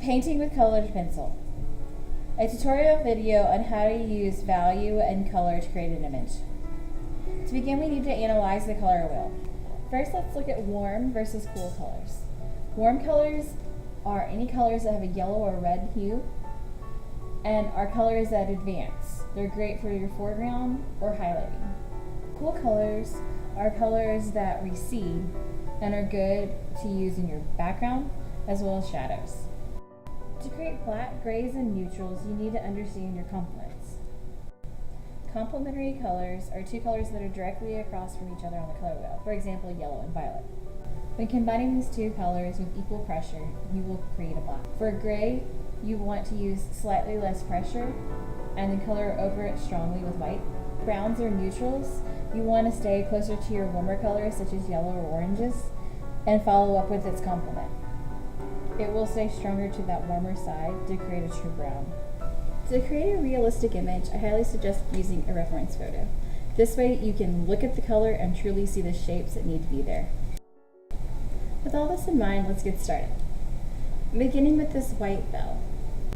Painting with colored pencil. A tutorial video on how to use value and color to create an image. To begin, we need to analyze the color wheel. First, let's look at warm versus cool colors. Warm colors are any colors that have a yellow or red hue, and are colors that advance. They're great for your foreground or highlighting. Cool colors are colors that recede and are good to use in your background as well as shadows. To create black, grays, and neutrals, you need to understand your complements. Complementary colors are two colors that are directly across from each other on the color wheel, for example, yellow and violet. When combining these two colors with equal pressure, you will create a black. For gray, you want to use slightly less pressure and then color over it strongly with white. Browns or neutrals, you want to stay closer to your warmer colors such as yellow or oranges and follow up with its complement. It will stay stronger to that warmer side to create a true brown. To create a realistic image, I highly suggest using a reference photo. This way you can look at the color and truly see the shapes that need to be there. With all this in mind, let's get started. Beginning with this white bell.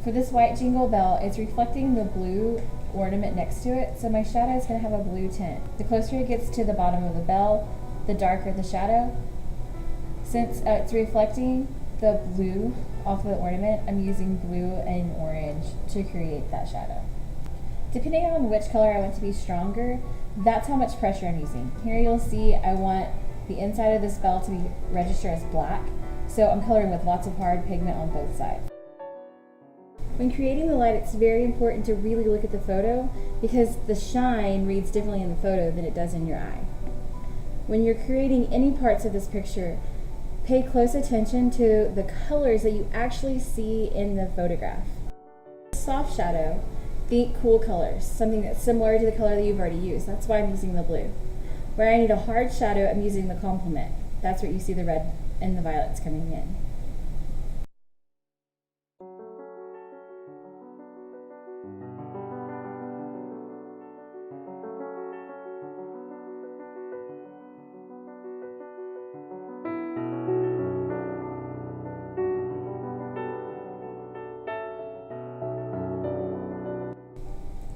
For this white jingle bell, it's reflecting the blue ornament next to it, so my shadow is going to have a blue tint. The closer it gets to the bottom of the bell, the darker the shadow. Since it's reflecting the blue off of the ornament, I'm using blue and orange to create that shadow. Depending on which color I want to be stronger, that's how much pressure I'm using. Here you'll see I want the inside of this bell to be registered as black, so I'm coloring with lots of hard pigment on both sides. When creating the light, it's very important to really look at the photo because the shine reads differently in the photo than it does in your eye. When you're creating any parts of this picture, pay close attention to the colors that you actually see in the photograph. Soft shadow, think cool colors, something that's similar to the color that you've already used. That's why I'm using the blue. Where I need a hard shadow, I'm using the complement. That's where you see the red and the violets coming in.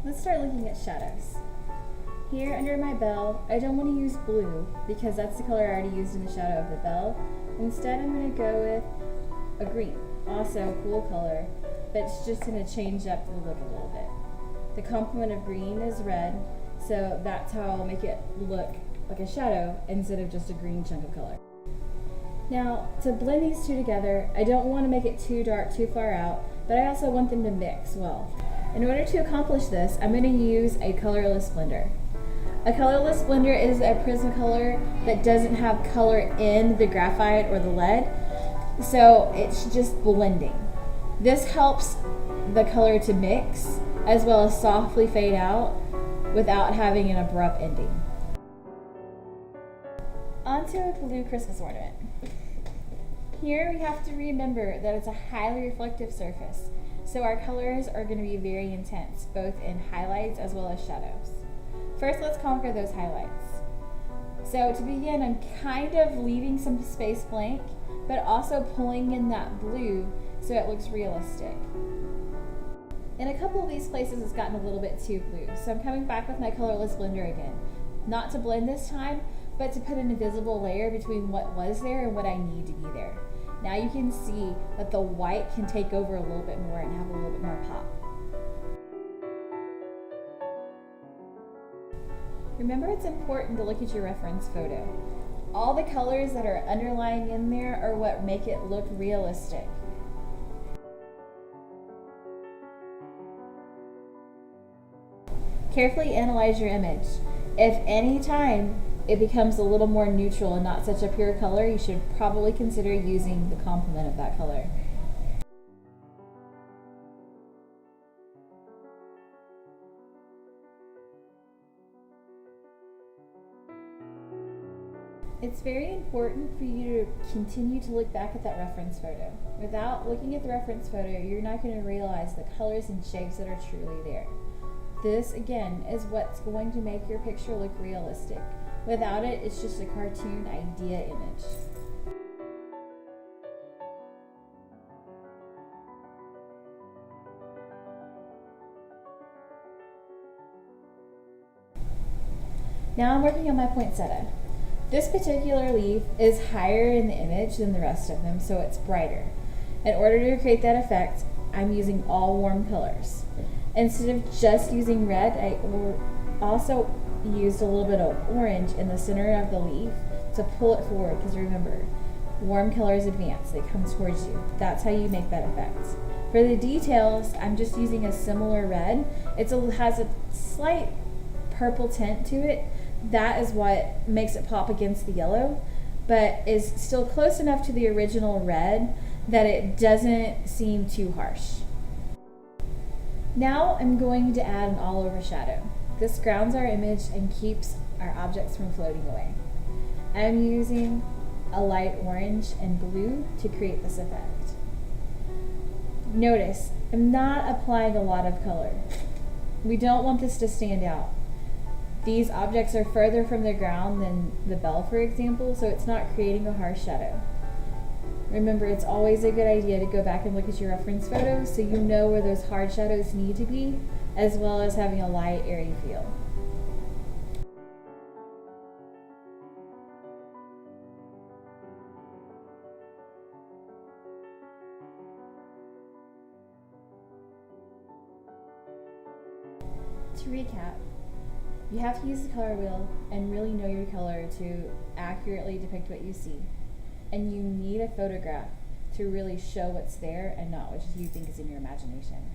Let's start looking at shadows. Here under my bell, I don't want to use blue because that's the color I already used in the shadow of the bell. Instead, I'm going to go with a green, also a cool color, but it's just going to change up the look a little bit. The complement of green is red, so that's how I'll make it look like a shadow instead of just a green chunk of color. Now, to blend these two together, I don't want to make it too dark, too far out, but I also want them to mix well. In order to accomplish this, I'm going to use a colorless blender. A colorless blender is a Prismacolor that doesn't have color in the graphite or the lead, so it's just blending. This helps the color to mix as well as softly fade out without having an abrupt ending. Onto a blue Christmas ornament. Here we have to remember that it's a highly reflective surface, so our colors are going to be very intense, both in highlights as well as shadows. First, let's conquer those highlights. So to begin, I'm kind of leaving some space blank, but also pulling in that blue so it looks realistic. In a couple of these places, it's gotten a little bit too blue, so I'm coming back with my colorless blender again. Not to blend this time, but to put an invisible layer between what was there and what I need to be there. Now you can see that the white can take over a little bit more and have a little bit more pop. Remember, it's important to look at your reference photo. All the colors that are underlying in there are what make it look realistic. Carefully analyze your image. If any time it becomes a little more neutral and not such a pure color, you should probably consider using the complement of that color. It's very important for you to continue to look back at that reference photo. Without looking at the reference photo, you're not going to realize the colors and shapes that are truly there. This, again, is what's going to make your picture look realistic. Without it, it's just a cartoon idea image. Now I'm working on my poinsettia. This particular leaf is higher in the image than the rest of them, so it's brighter. In order to create that effect, I'm using all warm colors. Instead of just using red, I also used a little bit of orange in the center of the leaf to pull it forward, because remember, warm colors advance, they come towards you. That's how you make that effect. For the details, I'm just using a similar red. It has a slight purple tint to it. That is what makes it pop against the yellow, but is still close enough to the original red that it doesn't seem too harsh. Now I'm going to add an all over shadow. This grounds our image and keeps our objects from floating away. I'm using a light orange and blue to create this effect. Notice, I'm not applying a lot of color. We don't want this to stand out. These objects are further from the ground than the bell, for example, so it's not creating a harsh shadow. Remember, it's always a good idea to go back and look at your reference photos so you know where those hard shadows need to be, as well as having a light, airy feel. To recap, you have to use the color wheel and really know your color to accurately depict what you see. And you need a photograph to really show what's there and not what you think is in your imagination.